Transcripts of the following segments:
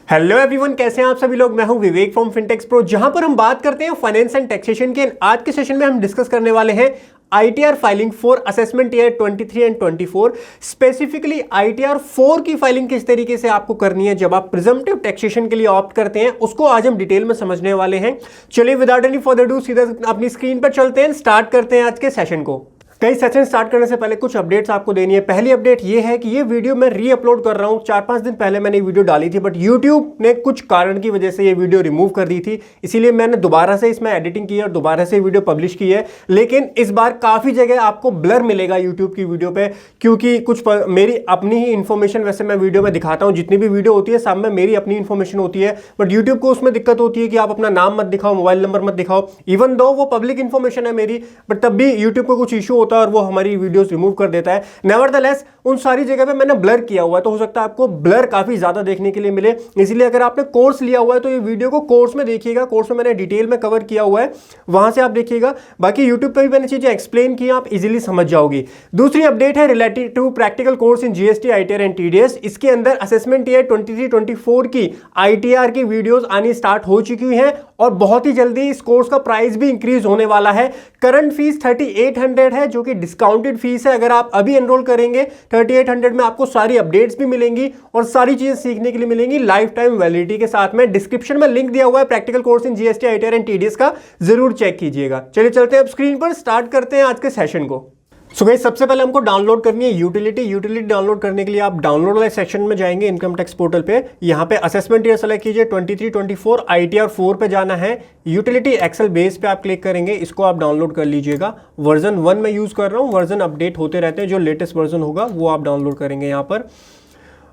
Hello everyone, कैसे हैं आप सभी लोग। मैं हूं विवेक फ्रॉम फिनटेक्स प्रो, जहां पर हम बात करते हैं फाइनेंस एंड टैक्सेशन के। आज के सेशन में हम डिस्कस करने वाले हैं ITR filing for assessment year 23 and 24। Specifically ITR 4 की फाइलिंग किस तरीके से आपको करनी है जब आप प्रिजम्पटिव टैक्सेशन के लिए ऑप्ट करते हैं, उसको आज हम डिटेल में समझने वाले हैं। चलिए विदाउट एनी फर्दर डू सीधा अपनी स्क्रीन पर चलते हैं, स्टार्ट करते हैं आज के सेशन को। कई सेशन स्टार्ट करने से पहले कुछ अपडेट्स आपको देनी है। पहली अपडेट ये है कि ये वीडियो मैं री अपलोड कर रहा हूँ। 4-5 दिन पहले मैंने ये वीडियो डाली थी, बट यूट्यूब ने कुछ कारण की वजह से ये वीडियो रिमूव कर दी थी, इसीलिए मैंने दोबारा से इसमें एडिटिंग की है और दोबारा से वीडियो पब्लिश की है। लेकिन इस बार काफ़ी जगह आपको ब्लर मिलेगा यूट्यूब की वीडियो पे, क्योंकि कुछ मेरी अपनी ही इन्फॉर्मेशन वैसे मैं वीडियो में दिखाता हूँ। जितनी भी वीडियो होती है सब में मेरी अपनी इन्फॉर्मेशन होती है, बट यूट्यूब को उसमें दिक्कत होती है कि आप अपना नाम मत दिखाओ, मोबाइल नंबर मत दिखाओ। इवन दो वो पब्लिक इन्फॉर्मेशन है मेरी, बट तब भी यूट्यूब को कुछ इशू होता है और वो हमारी वीडियोस रिमूव कर देता है। नेवरदलेस उन सारी जगह पे मैंने ब्लर किया हुआ है, तो हो सकता है आपको ब्लर काफी ज्यादा देखने के लिए मिले। इसलिए अगर आपने कोर्स लिया हुआ है तो ये वीडियो को कोर्स में देखिएगा। कोर्स में मैंने डिटेल में कवर किया हुआ है, वहां से आप देखिएगा। बाकी यूट्यूब पे भी मैंने चीजें एक्सप्लेन की, आप इजीली समझ जाओगी। दूसरी अपडेट है related to practical course in GST, ITR and TDS. इसके अंदर असेसमेंट ईयर 23-24 की आईटीआर की वीडियोस आनी स्टार्ट हो चुकी हैं और बहुत ही जल्दी इस कोर्स का प्राइस भी इंक्रीज होने वाला है। करंट फीस 3800 है, जो कि डिस्काउंटेड फीस है। अगर आप अभी एनरोल करेंगे 3800 में आपको सारी अपडेट्स भी मिलेंगी और सारी चीजें सीखने के लिए मिलेंगी लाइफ टाइम वैलिडिटी के साथ में। डिस्क्रिप्शन में लिंक दिया हुआ है practical course in GST, ITR and TDS का, जरूर चेक कीजिएगा। चलिए चलते हैं अब स्क्रीन पर, स्टार्ट करते हैं आज के सेशन को। सो गाइस, सबसे पहले हमको डाउनलोड करनी है यूटिलिटी डाउनलोड करने के लिए आप डाउनलोड वाले सेक्शन में जाएंगे इनकम टैक्स पोर्टल पे। यहाँ पे असेसमेंट ईयर सेलेक्ट कीजिए 23-24, आईटीआर 4 पे जाना है। यूटिलिटी एक्सेल बेस पे आप क्लिक करेंगे, इसको आप डाउनलोड कर लीजिएगा। वर्जन 1 में यूज कर रहा हूँ, वर्जन अपडेट होते रहते हैं, जो लेटेस्ट वर्जन होगा वो आप डाउनलोड करेंगे यहाँ पर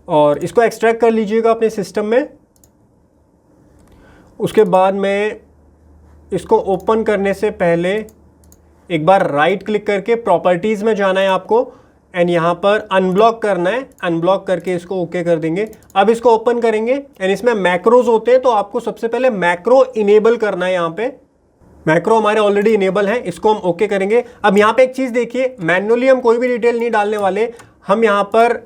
और इसको एक्सट्रैक्ट कर लीजिएगा अपने सिस्टम में। उसके बाद में इसको ओपन करने से पहले एक बार राइट क्लिक करके प्रॉपर्टीज में जाना है आपको एंड यहाँ पर अनब्लॉक करना है। अनब्लॉक करके इसको ओके कर देंगे। अब इसको ओपन करेंगे एंड इसमें मैक्रोज होते हैं, तो आपको सबसे पहले मैक्रो इनेबल करना है। यहाँ पे मैक्रो हमारे ऑलरेडी इनेबल है, इसको हम ओके करेंगे। अब यहाँ पे एक चीज देखिए, मैन्युअली हम कोई भी डिटेल नहीं डालने वाले। हम यहाँ पर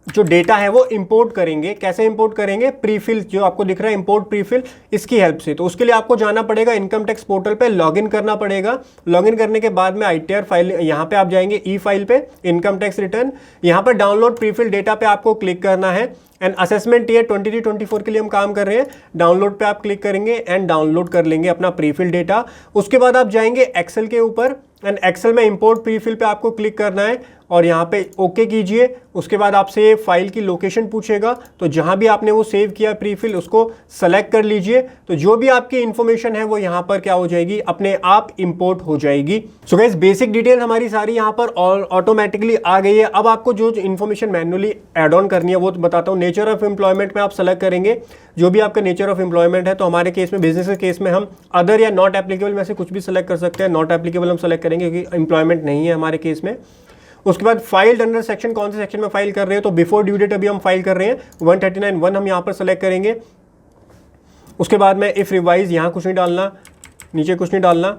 जो डेटा है वो इंपोर्ट करेंगे। कैसे इंपोर्ट करेंगे? प्रीफिल जो आपको दिख रहा है, इंपोर्ट प्रीफिल, इसकी हेल्प से। तो उसके लिए आपको जाना पड़ेगा इनकम टैक्स पोर्टल पे, लॉगिन करना पड़ेगा। लॉगिन करने के बाद में आईटीआर फाइल, यहाँ पे आप जाएंगे ई फाइल पे, इनकम टैक्स रिटर्न, यहाँ पर डाउनलोड प्रीफिल डेटा पे आपको क्लिक करना है। एंड असेसमेंट ईयर 23-24 के लिए हम काम कर रहे हैं। डाउनलोड पे आप क्लिक करेंगे एंड डाउनलोड कर लेंगे अपना प्रीफिल डेटा। उसके बाद आप जाएंगे एक्सेल के ऊपर एंड एक्सेल में इंपोर्ट प्रीफिल पे आपको क्लिक करना है और यहाँ पे ओके कीजिए। उसके बाद आपसे फाइल की लोकेशन पूछेगा, तो जहाँ भी आपने वो सेव किया प्रीफिल उसको सेलेक्ट कर लीजिए। तो जो भी आपकी इंफॉर्मेशन है वो यहाँ पर क्या हो जाएगी, अपने आप इंपोर्ट हो जाएगी। सो गाइस, बेसिक डिटेल हमारी सारी यहाँ पर ऑटोमेटिकली आ गई है। अब आपको जो इंफॉर्मेशन मैन्युअली एड ऑन करनी है वो बताता हूँ। नेचर ऑफ एम्प्लॉयमेंट में आप सेलेक्ट करेंगे जो भी आपका नेचर ऑफ एम्प्लॉयमेंट है। तो हमारे केस में, बिजनेस के केस में, हम अदर या नॉट एप्लीकेबल में से कुछ भी सेलेक्ट कर सकते हैं। नॉट एप्लीकेबल हम सेलेक्ट करेंगे क्योंकि एम्प्लॉयमेंट नहीं है हमारे केस में। उसके बाद फाइल्ड अंडर सेक्शन, कौन से सेक्शन में फाइल कर रहे हैं, तो बिफोर ड्यू डेट अभी हम फाइल कर रहे हैं 139(1) हम यहाँ पर सेलेक्ट करेंगे। उसके बाद में इफ रिवाइज, यहाँ कुछ नहीं डालना, नीचे कुछ नहीं डालना।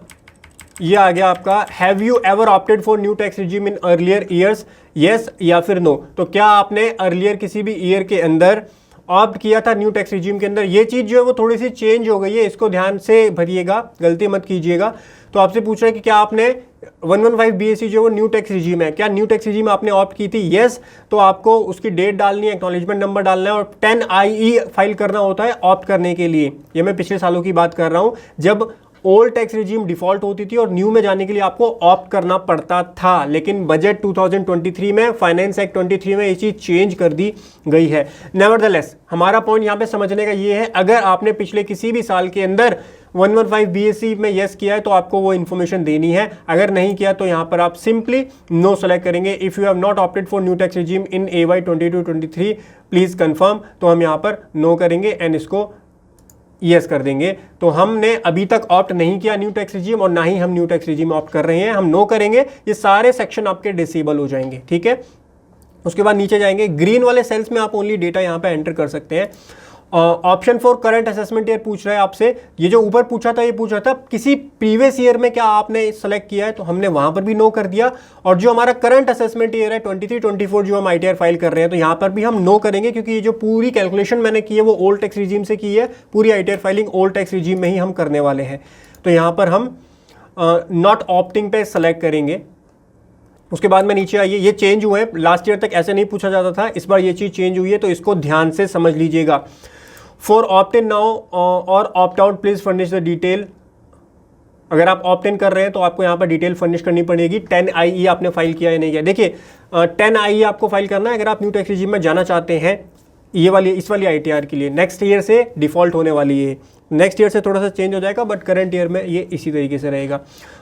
ये आ गया आपका, have you ever opted for new tax regime in earlier years, yes या फिर नो। तो क्या आपने अर्लियर किसी भी ईयर के अंदर ऑप्ट किया था न्यू टैक्स रिजीम के अंदर? ये चीज़ जो है वो थोड़ी सी चेंज हो गई है, इसको ध्यान से भरिएगा, गलती मत कीजिएगा। तो आपसे पूछ रहा है कि क्या आपने 115 BAC जो है वो न्यू टैक्स रिजीम है, क्या न्यू टैक्स रिजीम आपने ऑप्ट की थी? यस। तो आपको उसकी डेट डालनी है, एक्नॉलेजमेंट नंबर डालना है और 10 IE फाइल करना होता है ऑप्ट करने के लिए। ये मैं पिछले सालों की बात कर रहा हूँ, जब ओल्ड टैक्स रिजीम डिफॉल्ट होती थी और न्यू में जाने के लिए आपको ऑप्ट करना पड़ता था। लेकिन बजट 2023 में, फाइनेंस एक्ट 23 में ये चीज़ चेंज कर दी गई है। नेवरदलेस हमारा पॉइंट यहाँ पे समझने का ये है, अगर आपने पिछले किसी भी साल के अंदर 115 BAC में यस किया है तो आपको वो इन्फॉर्मेशन देनी है। अगर नहीं किया तो यहाँ पर आप सिंपली नो सेलेक्ट करेंगे। If you have not opted for new tax regime in AY 22-23 please confirm, तो हम यहाँ पर नो करेंगे एंड इसको यस कर देंगे। तो हमने अभी तक ऑप्ट नहीं किया न्यू टैक्स रिजीम और ना ही हम न्यू टैक्स रिजीम ऑप्ट कर रहे हैं, हम नो करेंगे। ये सारे सेक्शन आपके डिसेबल हो जाएंगे, ठीक है। उसके बाद नीचे जाएंगे, ग्रीन वाले सेल्स में आप ओनली डेटा यहाँ पे एंटर कर सकते हैं option for current assessment year पूछ रहा है आपसे। ये जो ऊपर पूछा था, ये पूछ रहा था किसी प्रीवियस ईयर में क्या आपने सेलेक्ट किया है, तो हमने वहां पर भी नो कर दिया। और जो हमारा करंट असेसमेंट ईयर है 23-24 जो हम ITR फाइल कर रहे हैं, तो यहाँ पर भी हम नो करेंगे, क्योंकि ये जो पूरी कैलकुलेशन मैंने की है वो ओल्ड टैक्स रिजीम से की है। पूरी ITR filing old tax regime में ही हम करने वाले हैं। तो यहाँ पर हम नॉट ऑप्टिंग पे सेलेक्ट करेंगे। उसके बाद में नीचे आइए, ये चेंज हुए हैं, लास्ट ईयर तक ऐसे नहीं पूछा जाता था, इस बार ये चीज़ चेंज हुई है, तो इसको ध्यान से समझ लीजिएगा। फॉर ऑप्ट इन नाउ और opt out please furnish the detail. अगर आप ऑप्ट इन कर रहे हैं तो आपको यहाँ पर डिटेल फर्निश करनी पड़ेगी। 10IE आपने फाइल किया या नहीं किया। देखिए 10IE आपको फाइल करना है अगर आप न्यू टैक्स रिजीम में जाना चाहते हैं, ये वाली इस वाली ITR के लिए। नेक्स्ट ईयर से डिफॉल्ट होने वाली है, नेक्स्ट ईयर से थोड़ा सा चेंज हो जाएगा, बट करंट ईयर में ये इसी तरीके से रहेगा।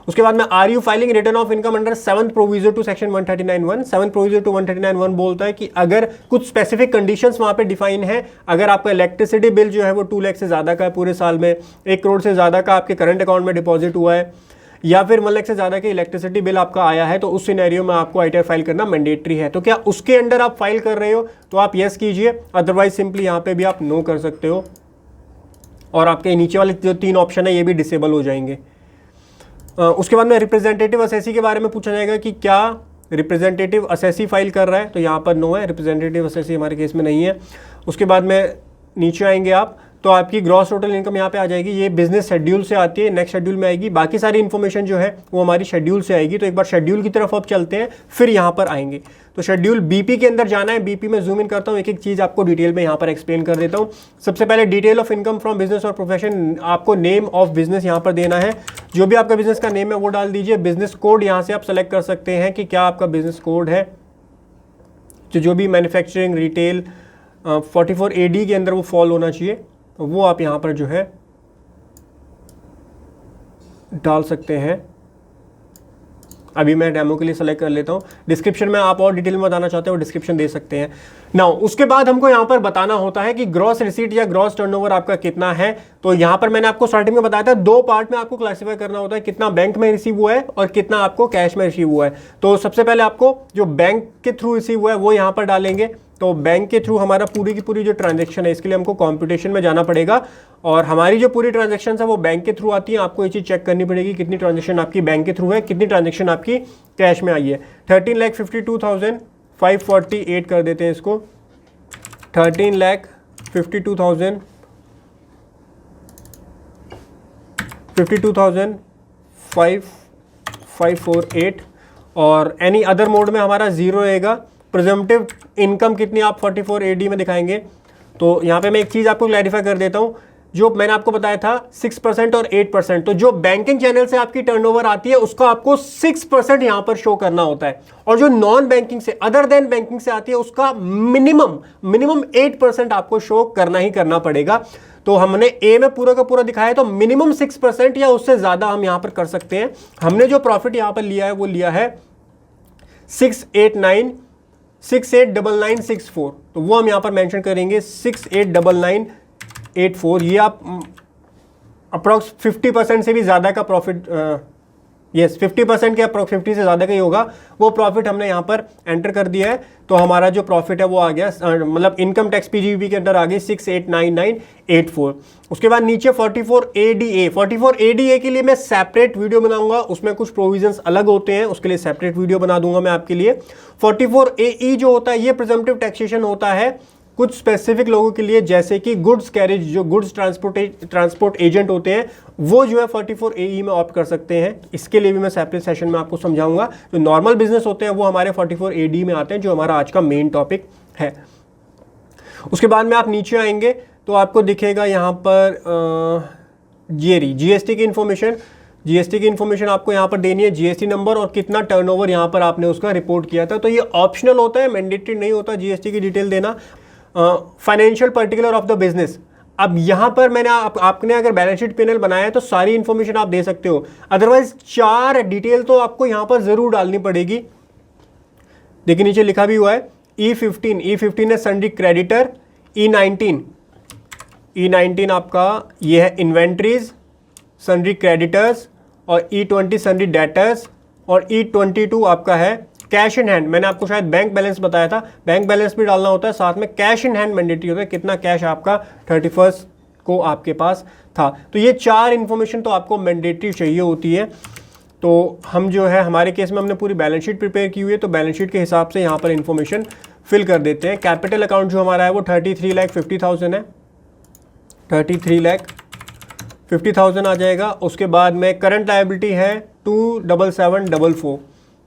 उसके बाद में are you filing return of income under 7th provision to section 139(1). 7th provision to 139(1) बोलता है कि अगर कुछ स्पेसिफिक कंडीशंस वहाँ पे डिफाइन है, अगर आपका इलेक्ट्रिसिटी बिल जो है वो 2 लाख से ज़्यादा का है पूरे साल में, 1 करोड़ से ज़्यादा का आपके करंट अकाउंट में डिपॉजिट हुआ है, या फिर 1 लाख से ज़्यादा के इलेक्ट्रिसिटी बिल आपका आया है, तो उस सिनेरियो में आपको ITR फाइल करना मैंडेटरी है। तो क्या उसके अंडर आप फाइल कर रहे हो तो आप येस कीजिए, अदरवाइज सिंपली यहाँ पे भी आप नो कर सकते हो, और आपके नीचे वाले जो 3 ऑप्शन है ये भी डिसेबल हो जाएंगे। उसके बाद में रिप्रेजेंटेटिव असेसी के बारे में पूछा जाएगा कि क्या रिप्रेजेंटेटिव असेसी फाइल कर रहा है, तो यहाँ पर नो है, रिप्रेजेंटेटिव असेसी हमारे केस में नहीं है। उसके बाद में नीचे आएंगे आप तो आपकी ग्रॉस टोटल इनकम यहाँ पे आ जाएगी, ये बिजनेस शेड्यूल से आती है, नेक्स्ट शेड्यूल में आएगी। बाकी सारी इन्फॉर्मेशन जो है वो हमारी शेड्यूल से आएगी। तो एक बार शेड्यूल की तरफ अब चलते हैं, फिर यहाँ पर आएंगे। तो शेड्यूल बीपी के अंदर जाना है, बीपी में जूम इन करता हूँ, एक एक चीज़ आपको डिटेल में यहाँ पर एक्सप्लेन कर देता हूँ। सबसे पहले detail of income from business और प्रोफेशन, आपको नेम ऑफ बिजनेस यहाँ पर देना है, जो भी आपका बिजनेस का नेम है वो डाल दीजिए। बिजनेस कोड यहाँ से आप सेलेक्ट कर सकते हैं कि क्या आपका बिजनेस कोड है, जो भी मैन्युफैक्चरिंग रिटेल 44 AD के अंदर वो फॉल होना चाहिए, वो आप यहाँ पर जो है डाल सकते हैं। अभी मैं डेमो के लिए सेलेक्ट कर लेता हूँ। डिस्क्रिप्शन में आप और डिटेल में बताना चाहते हो डिस्क्रिप्शन दे सकते हैं। नाउ उसके बाद हमको यहाँ पर बताना होता है कि ग्रॉस रिसीट या ग्रॉस टर्नओवर आपका कितना है। तो यहाँ पर मैंने आपको स्टार्टिंग में बताया था 2 पार्ट में आपको क्लासीफाई करना होता है, कितना बैंक में रिसीव हुआ है और कितना आपको कैश में रिसीव हुआ है। तो सबसे पहले आपको जो बैंक के थ्रू रिसीव हुआ है वो यहाँ पर डालेंगे। तो बैंक के थ्रू हमारा पूरी की पूरी जो ट्रांजैक्शन है, इसके लिए हमको कंप्यूटेशन में जाना पड़ेगा, और हमारी जो पूरी ट्रांजैक्शन है वो बैंक के थ्रू आती है। आपको ये चीज़ चेक करनी पड़ेगी कितनी ट्रांजैक्शन आपकी बैंक के थ्रू है, कितनी ट्रांजैक्शन आपकी कैश में आई है। 13,52,548 कर देते हैं इसको, 13,52,548, और एनी अदर मोड में हमारा 0 रहेगा। प्रिजम्पटिव इनकम कितनी आप 44 AD में दिखाएंगे। तो यहाँ पे मैं एक चीज़ आपको क्लैरिफाई कर देता हूँ, जो मैंने आपको बताया था 6% और 8%, तो जो बैंकिंग चैनल से आपकी टर्नओवर आती है उसका आपको 6% यहाँ पर शो करना होता है, और जो नॉन बैंकिंग से अदर देन बैंकिंग से आती है उसका मिनिमम 8% आपको शो करना ही करना पड़ेगा। तो हमने ए में पूरा का पूरा दिखाया, तो मिनिमम 6% या उससे ज़्यादा हम यहाँ पर कर सकते हैं। हमने जो प्रॉफिट यहाँ पर लिया है वो लिया है 689964, तो वो हम यहाँ पर मेंशन करेंगे 689984। ये आप अप्रॉक्स 50% से भी ज़्यादा का प्रॉफिट, यस 50% के अप्रॉक्स 50 से ज़्यादा का ही होगा, वो प्रॉफिट हमने यहाँ पर एंटर कर दिया है। तो हमारा जो प्रॉफिट है वो आ गया, मतलब इनकम टैक्स PGBP के अंदर आ गई 689984। उसके बाद नीचे 44 ADA के लिए मैं सेपरेट वीडियो बनाऊंगा, उसमें कुछ प्रोविजंस अलग होते हैं, उसके लिए सेपरेट वीडियो बना दूंगा मैं आपके लिए। 44 AE जो होता है ये प्रिजम्पटिव टैक्सेशन होता है कुछ स्पेसिफिक लोगों के लिए, जैसे कि गुड्स कैरेज, जो गुड्स ट्रांसपोर्ट एजेंट होते हैं वो जो है 44 AE में ऑप्ट कर सकते हैं। इसके लिए भी मैं सेपरेट सेशन में आपको समझाऊंगा। जो नॉर्मल बिजनेस होते हैं वो हमारे 44 AD में आते हैं, जो हमारा आज का मेन टॉपिक है। उसके बाद में आप नीचे आएंगे तो आपको दिखेगा यहाँ पर GST की इन्फॉर्मेशन। GST की इन्फॉर्मेशन आपको यहाँ पर देनी है, GST नंबर और कितना टर्नओवर यहाँ पर आपने उसका रिपोर्ट किया था। तो ये ऑप्शनल होता है, मैंडेटरी नहीं होता GST की डिटेल देना। Financial particular of the business, अब यहाँ पर मैंने आपने अगर बैलेंस शीट P&L बनाया है तो सारी इन्फॉर्मेशन आप दे सकते हो, अदरवाइज 4 डिटेल तो आपको यहाँ पर जरूर डालनी पड़ेगी। देखिए नीचे लिखा भी हुआ है E15 है सन्ड्री क्रेडिटर, E19 आपका ये है इन्वेंट्रीज सन्ड्री क्रेडिटर्स, और E20 सन्ड्री डेटर्स, और E22 आपका है कैश इन हैंड, मैंने आपको शायद बैंक बैलेंस बताया था, बैंक बैलेंस भी डालना होता है, साथ में कैश इन हैंड मैंडेटरी होता है, कितना कैश आपका 31 को आपके पास था। तो ये 4 इन्फॉर्मेशन तो आपको मैंडेटरी चाहिए होती है। तो हम जो है हमारे केस में हमने पूरी बैलेंस शीट प्रिपेयर की हुई है, तो बैलेंस शीट के हिसाब से यहाँ पर इन्फॉर्मेशन फिल कर देते हैं। कैपिटल अकाउंट जो हमारा है वो 33,50,000 है, 33,50,000 आ जाएगा। उसके बाद में करंट लायबिलिटी है 27744,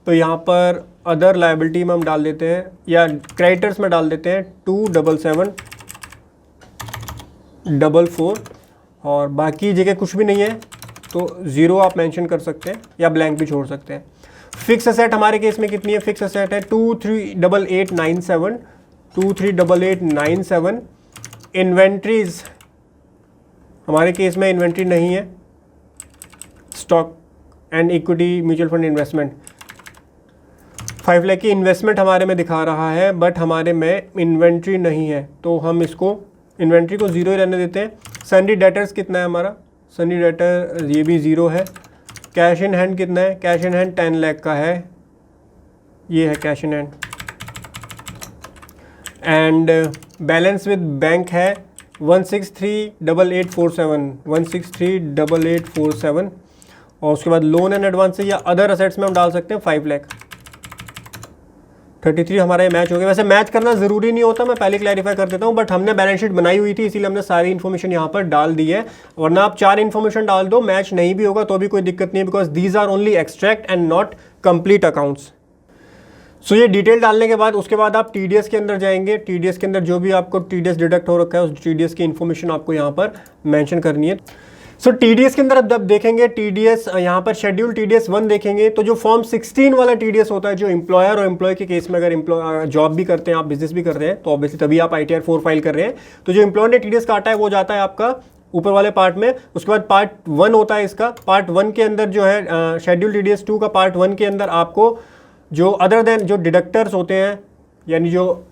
तो यहाँ पर अदर लायबिलिटी में हम डाल देते हैं या क्रेडिटर्स में डाल देते हैं 27744, और बाकी जगह कुछ भी नहीं है तो 0 आप मेंशन कर सकते हैं या ब्लैंक भी छोड़ सकते हैं। फिक्स असेट हमारे केस में कितनी है, फिक्स असेट है 238897, 238897। इन्वेंट्रीज हमारे केस में इन्वेंट्री नहीं है, stock and equity mutual fund investment 5 lakh की इन्वेस्टमेंट हमारे में दिखा रहा है, बट हमारे में इन्वेंट्री नहीं है, तो हम इसको इन्वेंट्री को 0 ही रहने देते हैं। सन्डी डेटर्स कितना है हमारा, सन्डी डेटर ये भी 0 है। कैश इन हैंड कितना है, कैश इन हैंड 10 लाख का है, ये है cash in hand. And balance with bank है 1638847, 1638847। और उसके बाद लोन एंड एडवांस या अदर असेट्स में हम डाल सकते हैं 5 लाख। 33 हमारा ये मैच हो गया। वैसे मैच करना ज़रूरी नहीं होता, मैं पहले क्लैरिफाई कर देता हूँ, बट हमने बैलेंस शीट बनाई हुई थी इसीलिए हमने सारी इन्फॉर्मेशन यहाँ पर डाल दी है। वरना आप 4 इन्फॉर्मेशन डाल दो, मैच नहीं भी होगा तो भी कोई दिक्कत नहीं है, because these are only extract and not complete accounts. So ये डिटेल डालने के बाद उसके बाद आप TDS के अंदर जाएंगे। TDS के अंदर जो भी आपको TDS डिडक्ट हो रखा है उस TDS की इन्फॉर्मेशन आपको यहाँ पर मेंशन करनी है। सो TDS के अंदर अब जब देखेंगे TDS यहाँ पर शेड्यूल TDS 1 देखेंगे, तो जो फॉर्म 16 वाला TDS होता है, जो एम्प्लॉयर और एम्प्लॉय के केस में अगर जॉब भी करते हैं आप, बिजनेस भी कर रहे हैं, तो ऑब्वियसली तभी आप ITR 4 फाइल कर रहे हैं। तो जो एम्प्लॉयर ने TDS काटा है वो जाता है आपका ऊपर वाले पार्ट में। उसके बाद पार्ट 1 होता है इसका, पार्ट 1 के अंदर जो है शेड्यूल TDS 2 का पार्ट 1 के अंदर आपको जो अदर देन जो डिडक्टर्स होते हैं, यानी जो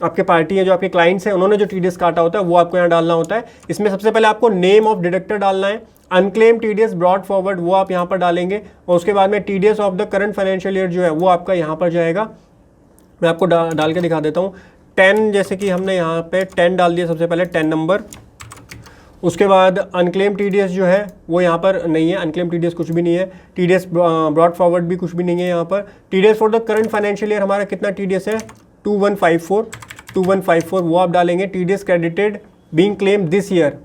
आपके पार्टी है, जो आपके क्लाइंट्स हैं, उन्होंने जो TDS काटा होता है वो आपको यहाँ डालना होता है। इसमें सबसे पहले आपको नेम ऑफ डिडक्टर डालना है, अनक्लेम TDS ब्रॉड फॉरवर्ड वो आप यहाँ पर डालेंगे, और उसके बाद में TDS of the current financial year जो है वो आपका यहाँ पर जाएगा। मैं आपको डाल के दिखा देता हूँ। 10 जैसे कि हमने यहाँ पे 10 डाल दिया सबसे पहले, 10 नंबर। उसके बाद अनक्लेम TDS जो है वो यहाँ पर नहीं है, अनक्लेम TDS कुछ भी नहीं है, TDS ब्रॉड फॉरवर्ड भी कुछ भी नहीं है यहाँ पर। TDS for the current financial year हमारा कितना TDS है, 2154 वो आप डालेंगे। TDS credited being claim this year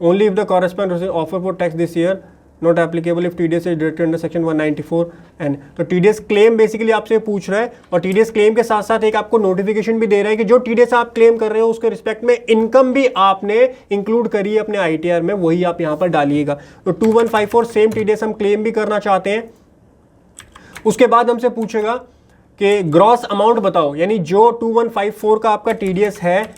only if the corresponding offer for tax this year not applicable if TDS is deducted under section 194 and. तो TDS claim basically आपसे पूछ रहा है, और TDS क्लेम के साथ साथ एक आपको नोटिफिकेशन भी दे रहा है कि जो TDS आप क्लेम कर रहे हो उसके रिस्पेक्ट में इनकम भी आपने इंक्लूड करी है अपने ITR में, वही आप यहाँ पर डालिएगा। तो 2154 सेम TDS हम क्लेम भी करना चाहते हैं। उसके बाद हमसे पूछेगा कि ग्रॉस अमाउंट बताओ, यानी जो 2154 का आपका TDS है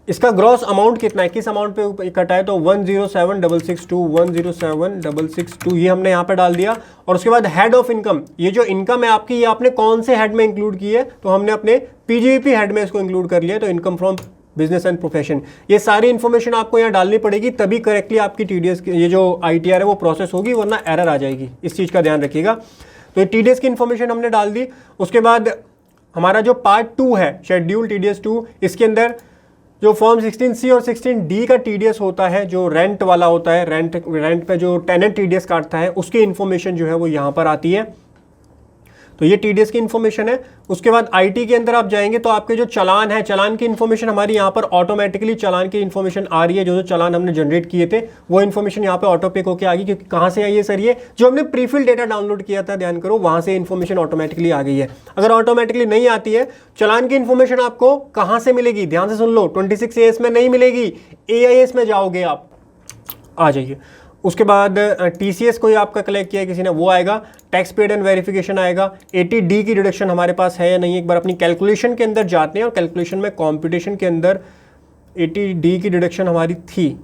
इसका ग्रॉस अमाउंट कितना है, किस अमाउंट पे कटा है, तो 107,662 ये हमने यहाँ पे डाल दिया। और उसके बाद हेड ऑफ इनकम, ये जो इनकम है आपकी, ये आपने कौन से हेड में इंक्लूड की है, तो हमने अपने PGBP हेड में इसको इंक्लूड कर लिया, तो income from business and profession. ये सारी इन्फॉर्मेशन आपको यहाँ डालनी पड़ेगी, तभी करेक्टली आपकी TDS ये जो ITR है वो प्रोसेस होगी, वरना एरर आ जाएगी, इस चीज़ का ध्यान रखिएगा। तो TDS की इन्फॉर्मेशन हमने डाल दी। उसके बाद हमारा जो पार्ट 2 है शेड्यूल TDS 2, इसके अंदर जो फॉर्म 16C और 16D का TDS होता है, जो रेंट वाला होता है, रेंट पे जो टेनेंट TDS काटता है, उसकी इन्फॉर्मेशन जो है वो यहाँ पर आती है। तो ये TDS की इन्फॉर्मेशन है। उसके बाद IT के अंदर आप जाएंगे तो आपके जो चालान है, चालान की इन्फॉर्मेशन हमारी यहाँ पर ऑटोमेटिकली चालान की इन्फॉर्मेशन आ रही है। जो चालान हमने जनरेट किए थे वो इन्फॉर्मेशन यहाँ पे ऑटो पिक होकर आ गई, क्योंकि कहाँ से आई है सर, ये जो हमने प्रीफिल डेटा डाउनलोड किया था, ध्यान करो, वहाँ से इन्फॉर्मेशन ऑटोमेटिकली आ गई है। अगर ऑटोमेटिकली नहीं आती है, चालान की इन्फॉर्मेशन आपको कहाँ से मिलेगी, ध्यान से सुन लो, 26AS में नहीं मिलेगी, AIS में जाओगे आप, आ जाइए। उसके बाद TCS कोई आपका कलेक्ट किया है किसी ने, वो आएगा। टैक्स पेड एंड वेरिफिकेशन आएगा। 80D की डिडक्शन हमारे पास है या नहीं, एक बार अपनी कैलकुलेशन के अंदर जाते हैं, और कैलकुलेशन में कंप्यूटेशन के अंदर 80D की डिडक्शन हमारी थी,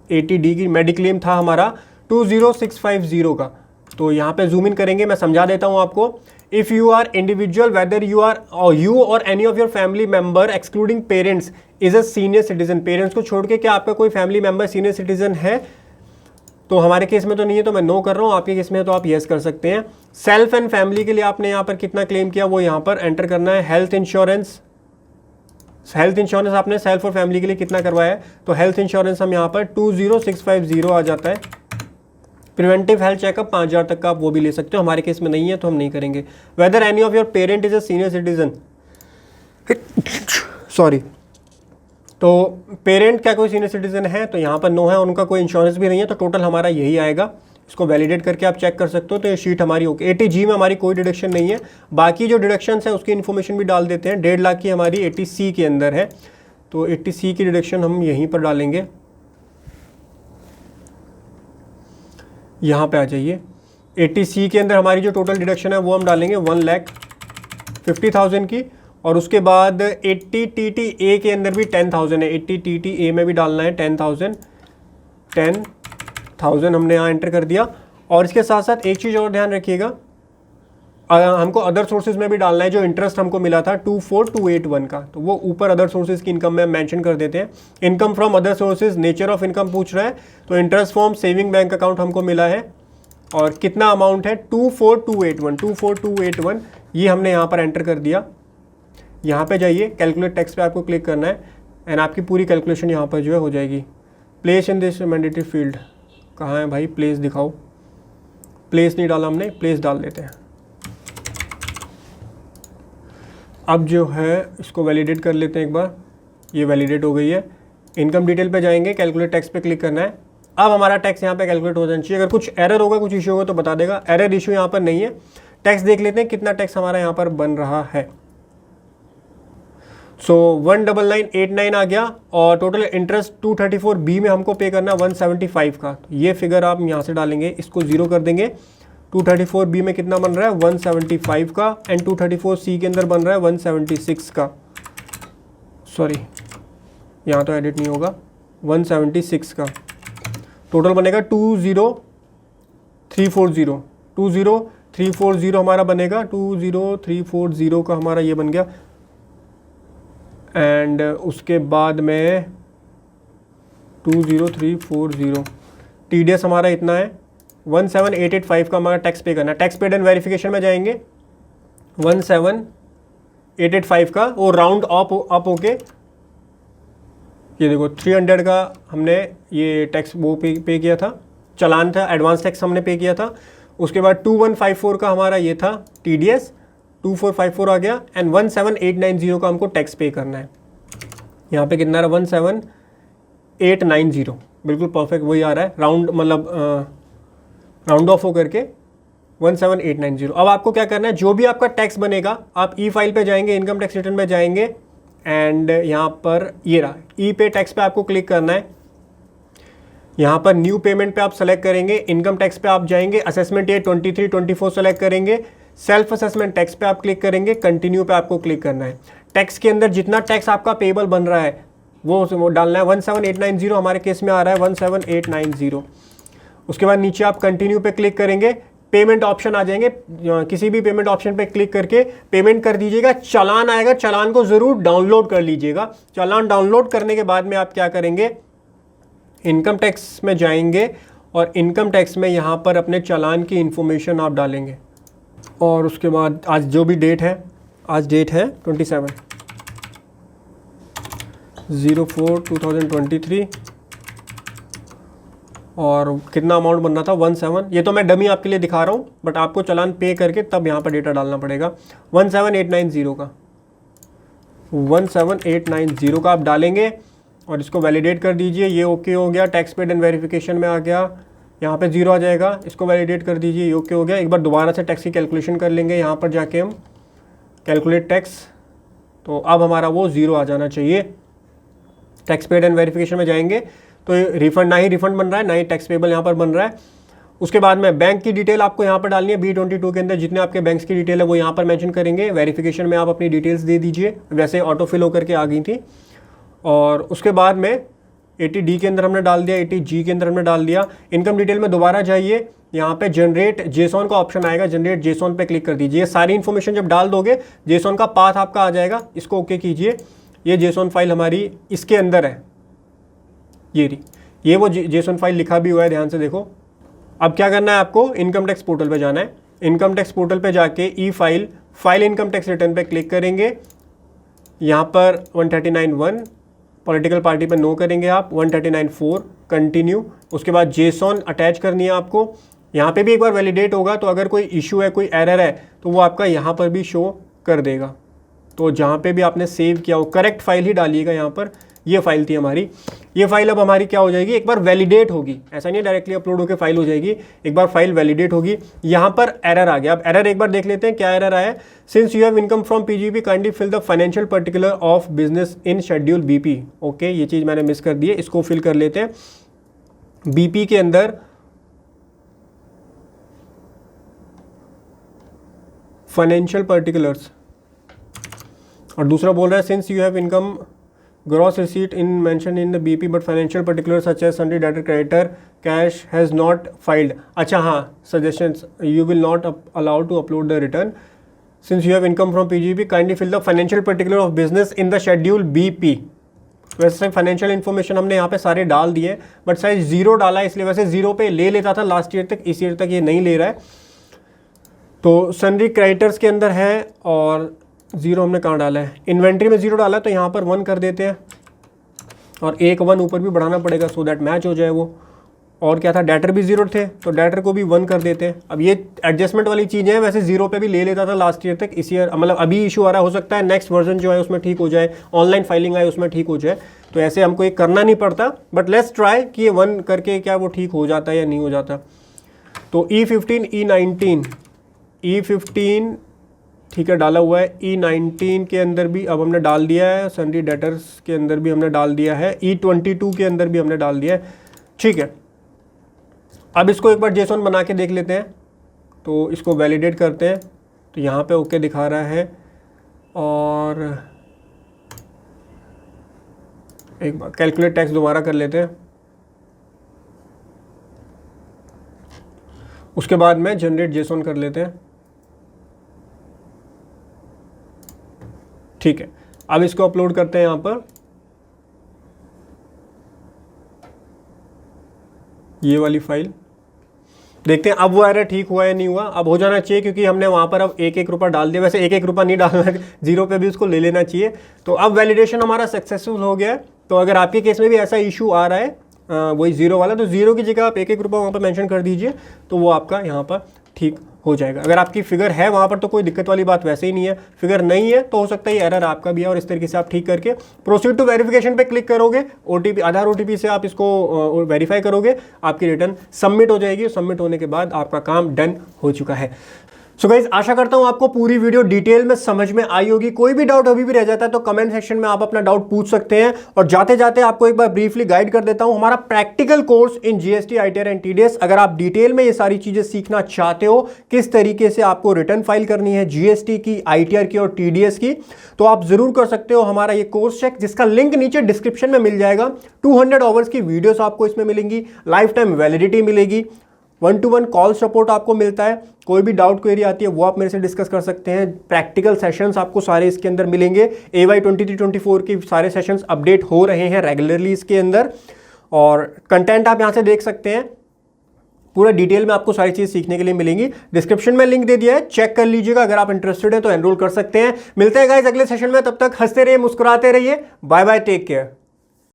80D की मेडिक्लेम था हमारा 20650 का। तो यहाँ पे जूम इन करेंगे, मैं समझा देता हूँ आपको। If you are individual, whether you or any of your family member excluding parents is a senior citizen, parents को छोड़ के क्या आपका कोई फैमिली मेंबर सीनियर सिटीजन है, तो हमारे केस में तो नहीं है तो मैं नो कर रहा हूँ, आपके केस में है तो आप येस कर सकते हैं। सेल्फ एंड फैमिली के लिए आपने यहाँ पर कितना क्लेम किया वो यहाँ पर एंटर करना है। हेल्थ इंश्योरेंस आपने सेल्फ और फैमिली के लिए कितना करवाया है, तो हेल्थ इंश्योरेंस हम यहाँ पर 20650 आ जाता है। प्रिवेंटिव हेल्थ चेकअप 5000 तक का आप वो भी ले सकते हो, हमारे केस में नहीं है तो हम नहीं करेंगे। Whether any of your parent is a senior citizen, sorry, तो पेरेंट क्या कोई सीनियर सिटीजन है, तो यहाँ पर नो है, उनका कोई इंश्योरेंस भी नहीं है, तो टोटल हमारा यही आएगा। इसको वैलिडेट करके आप चेक कर सकते हो। तो ये शीट हमारी ओके। 80G में हमारी कोई डिडक्शन नहीं है, बाकी जो डिडक्शंस है उसकी इन्फॉर्मेशन भी डाल देते हैं। 1.5 लाख की हमारी 80C के अंदर है, तो 80C की डिडक्शन हम यहीं पर डालेंगे। यहाँ पे आ जाइए, 80C के अंदर हमारी जो टोटल डिडक्शन है वो हम डालेंगे 1,50,000 की, और उसके बाद 80TTA के अंदर भी 10,000 है। 80TTA में भी डालना है 10,000 हमने यहाँ एंटर कर दिया। और इसके साथ साथ एक चीज़ और ध्यान रखिएगा, हमको अदर सोर्सेज में भी डालना है। जो इंटरेस्ट हमको मिला था 24,281 का, तो वो ऊपर अदर सोर्सेज की इनकम में मेंशन कर देते हैं। Income from other sources, nature of income पूछ रहा है, तो interest from saving bank account हमको मिला है, और कितना अमाउंट है 24,281 ये हमने यहाँ पर एंटर कर दिया। यहाँ पे जाइए, कैलकुलेट टैक्स पे आपको क्लिक करना है, एंड आपकी पूरी कैलकुलेशन यहाँ पर जो है हो जाएगी। Place in this mandatory field, कहाँ है भाई, प्लेस दिखाओ। प्लेस नहीं डाला हमने, प्लेस डाल देते हैं। अब जो है इसको वैलिडेट कर लेते हैं एक बार। ये वैलिडेट हो गई है। इनकम डिटेल पे जाएंगे, कैलकुलेट टैक्स पे क्लिक करना है। अब हमारा टैक्स यहाँ पे कैलकुलेट हो जाना चाहिए। अगर कुछ एरर होगा, कुछ इशू होगा तो बता देगा। एरर इशू यहाँ पर नहीं है। टैक्स देख लेते हैं कितना टैक्स हमारा यहाँ पर बन रहा है। सो 19989 आ गया, और टोटल इंटरेस्ट 234B में हमको पे करना 175 का। ये फिगर आप यहाँ से डालेंगे, इसको ज़ीरो कर देंगे। 234B में कितना बन रहा है 175 का, एंड 234C के अंदर बन रहा है 176 का। सॉरी, यहाँ तो एडिट नहीं होगा, 176 का। टोटल बनेगा 20340। 20340 हमारा बनेगा, 20340 का हमारा ये बन गया। एंड उसके बाद में 20340 TDS हमारा इतना है, 17885 का हमारा टैक्स पे करना है। टैक्स पेड एंड वेरिफिकेशन में जाएंगे, 17885 का वो राउंड अप होके, ये देखो 300 का हमने ये टैक्स वो पे किया था, चालान था, एडवांस टैक्स हमने पे किया था। उसके बाद 2154 का हमारा ये था TDS, 2454 आ गया, एंड 17890 का हमको टैक्स पे करना है। यहाँ पे कितना रहा 17890, बिल्कुल परफेक्ट वही आ रहा है, राउंड मतलब राउंड ऑफ हो करके 17890। अब आपको क्या करना है, जो भी आपका टैक्स बनेगा आप ई फाइल पे जाएंगे, इनकम टैक्स रिटर्न पे जाएंगे, एंड यहाँ पर ये रहा ई पे टैक्स पे आपको क्लिक करना है। यहाँ पर न्यू पेमेंट पे आप सेलेक्ट करेंगे, इनकम टैक्स पे आप जाएंगे, असेसमेंट ईयर 23, 24 सेलेक्ट करेंगे, सेल्फ असेसमेंट टैक्स पे आप क्लिक करेंगे, कंटिन्यू पे आपको क्लिक करना है। टैक्स के अंदर जितना टैक्स आपका पेबल बन रहा है वो डालना है। 17890 हमारे केस में आ रहा है 17890। उसके बाद नीचे आप कंटिन्यू पे क्लिक करेंगे, पेमेंट ऑप्शन आ जाएंगे, किसी भी पेमेंट ऑप्शन पे क्लिक करके पेमेंट कर दीजिएगा। चालान आएगा, चालान को ज़रूर डाउनलोड कर लीजिएगा। चालान डाउनलोड करने के बाद में आप क्या करेंगे, इनकम टैक्स में जाएंगे, और इनकम टैक्स में यहाँ पर अपने चालान की इंफॉर्मेशन आप डालेंगे। और उसके बाद आज जो भी डेट है, आज डेट है 27/04/2023, और कितना अमाउंट बन रहा था 17। ये तो मैं डमी आपके लिए दिखा रहा हूँ, बट आपको चालान पे करके तब यहाँ पर डेटा डालना पड़ेगा। 17890 का 17890 का आप डालेंगे, और इसको वैलिडेट कर दीजिए। ये ओके हो गया, टैक्स पेड एंड वेरिफिकेशन में आ गया, यहाँ पे 0 आ जाएगा, इसको वैलिडेट कर दीजिए, ये ओके हो गया। एक बार दोबारा से टैक्स की कैलकुलेशन कर लेंगे, यहाँ पर जाके हम कैलकुलेट टैक्स, तो अब हमारा वो 0 आ जाना चाहिए। टैक्स पेड एंड वेरिफिकेशन में जाएंगे तो रिफंड, ना ही रिफंड बन रहा है, ना ही टैक्स पेबल यहाँ पर बन रहा है। उसके बाद में बैंक की डिटेल आपको यहाँ पर डालनी है। B22 के अंदर जितने आपके बैंक्स की डिटेल है वो यहाँ पर मेंशन करेंगे। वेरिफिकेशन में आप अपनी डिटेल्स दे दीजिए, वैसे ऑटो फिल होकर के आ गई थी। और उसके बाद में 80D के अंदर हमने डाल दिया, 80G के अंदर हमने डाल दिया। इनकम डिटेल में दोबारा जाइए, यहाँ पे जनरेट जेसॉन का ऑप्शन आएगा, जनरेट जेसॉन पे क्लिक कर दीजिए। सारी इन्फॉर्मेशन जब डाल दोगे जेसॉन का पाथ आपका आ जाएगा, इसको ओके कीजिए। ये जेसॉन फाइल हमारी इसके अंदर है, ये वो जेसॉन फाइल लिखा भी हुआ है, ध्यान से देखो, अब क्या करना है आपको, इनकम टैक्स पोर्टल पे जाना है। इनकम टैक्स पोर्टल पे जाके ई फाइल इनकम टैक्स रिटर्न पे क्लिक करेंगे। यहाँ पर 139(1) पॉलिटिकल पार्टी पे नो करेंगे आप, 139(4) कंटिन्यू। उसके बाद जेसॉन अटैच करनी है आपको। यहाँ पे भी एक बार वैलिडेट होगा, तो अगर कोई इशू है, कोई एरर है, तो वो आपका यहाँ पर भी शो कर देगा। तो जहाँ पे भी आपने सेव किया हो करेक्ट फाइल ही डालिएगा। यहाँ पर ये फाइल थी हमारी, ये फाइल अब हमारी क्या हो जाएगी, एक बार वैलिडेट होगी। ऐसा नहीं है डायरेक्टली अपलोड होकर फाइल हो जाएगी, एक बार फाइल वैलिडेट होगी। यहाँ पर एरर आ गया। अब एरर एक बार देख लेते हैं क्या एरर आया। Since you have income from PGB kindly fill the financial particular of business in schedule BP. Okay, ये चीज़ मैंने मिस कर दी है, इसको फिल कर लेते हैं। बीपी के अंदर फाइनेंशियल पर्टिकुलर्स, और दूसरा बोल रहा है since you have income gross receipt in mention in the BP but financial particular such as sundry debtor creditor cash has not filed. अच्छा हाँ, suggestions, you will not allowed to upload the return since you have income from PGB kindly fill the financial particular of business in the schedule BP. वैसे financial information हमने यहाँ पे सारे डाल दिए, but शायद जीरो डाला है, इसलिए वैसे जीरो पे ले लेता था लास्ट ईयर तक, इस ईयर तक ये नहीं ले रहा है। तो सन्ड्री क्रेडिटर्स के अंदर है और जीरो हमने कहाँ डाला है, इन्वेंट्री में जीरो डाला है, तो यहाँ पर 1 कर देते हैं और एक 1 ऊपर भी बढ़ाना पड़ेगा सो दैट मैच हो जाए वो। और क्या था, डेटर भी जीरो थे, तो डेटर को भी 1 कर देते हैं। अब ये एडजस्टमेंट वाली चीज़ें हैं, वैसे जीरो पे भी ले लेता था लास्ट ईयर तक, इस ईयर मतलब अभी इशू आ रहा, हो सकता है नेक्स्ट वर्जन जो है उसमें ठीक हो जाए, ऑनलाइन फाइलिंग आए उसमें ठीक हो जाए। तो ऐसे हमको ये करना नहीं पड़ता, बट लेट्स ट्राई कि ये 1 करके क्या वो ठीक हो जाता है या नहीं हो जाता। तो E15 E15 ठीक है डाला हुआ है। E19 के अंदर भी अब हमने डाल दिया है, सन्ड्री डेटर्स के अंदर भी हमने डाल दिया है, E22 के अंदर भी हमने डाल दिया है। ठीक है, अब इसको एक बार जेसॉन बना के देख लेते हैं। तो इसको वैलिडेट करते हैं, तो यहाँ पे ओके दिखा रहा है। और एक बार कैलकुलेट टैक्स दोबारा कर लेते हैं, उसके बाद में जनरेट जेसॉन कर लेते हैं। ठीक है, अब इसको अपलोड करते हैं यहाँ पर, ये वाली फाइल देखते हैं अब वो एरर ठीक हुआ या नहीं हुआ। अब हो जाना चाहिए, क्योंकि हमने वहाँ पर अब 1-1 रुपया डाल दिया। वैसे 1-1 रुपया नहीं डालना, जीरो पे भी उसको ले लेना चाहिए। तो अब वैलिडेशन हमारा सक्सेसफुल हो गया है। तो अगर आपके केस में भी ऐसा इशू आ रहा है वही जीरो वाला, तो जीरो की जगह आप 1-1 रुपया वहाँ पर मेंशन कर दीजिए, तो वो आपका यहाँ पर ठीक हो जाएगा। अगर आपकी फिगर है वहाँ पर तो कोई दिक्कत वाली बात वैसे ही नहीं है, फिगर नहीं है तो हो सकता है ये एरर आपका भी है। और इस तरीके से आप ठीक करके प्रोसीड टू वेरिफिकेशन पे क्लिक करोगे, ओटीपी आधार ओटीपी से आप इसको वेरीफाई करोगे, आपकी रिटर्न सबमिट हो जाएगी। सबमिट होने के बाद आपका काम डन हो चुका है। सो गाइज, आशा करता हूं आपको पूरी वीडियो डिटेल में समझ में आई होगी। कोई भी डाउट अभी भी रह जाता है तो कमेंट सेक्शन में आप अपना डाउट पूछ सकते हैं। और जाते जाते आपको एक बार ब्रीफली गाइड कर देता हूं, हमारा practical course in GST, ITR and TDS. अगर आप डिटेल में ये सारी चीजें सीखना चाहते हो, किस तरीके से आपको रिटर्न फाइल करनी है जीएसटी की, आईटीआर की और टीडीएस की, तो आप जरूर कर सकते हो हमारा ये कोर्स चेक, जिसका लिंक नीचे डिस्क्रिप्शन में मिल जाएगा। 200 आवर्स की वीडियोस आपको इसमें मिलेंगी, लाइफ टाइम वैलिडिटी मिलेगी, 1-to-1 कॉल सपोर्ट आपको मिलता है। कोई भी डाउट क्वेरी आती है वो आप मेरे से डिस्कस कर सकते हैं। प्रैक्टिकल सेशंस आपको सारे इसके अंदर मिलेंगे। AY 23-24 की सारे सेशंस अपडेट हो रहे हैं रेगुलरली इसके अंदर, और कंटेंट आप यहाँ से देख सकते हैं। पूरा डिटेल में आपको सारी चीज़ सीखने के लिए मिलेंगी। डिस्क्रिप्शन में लिंक दे दिया है, चेक कर लीजिएगा। अगर आप इंटरेस्टेड हैं तो एनरोल कर सकते हैं। मिलते हैं गाइस अगले सेशन में, तब तक हंसते रहिए, मुस्कुराते रहिए। Bye bye, take care.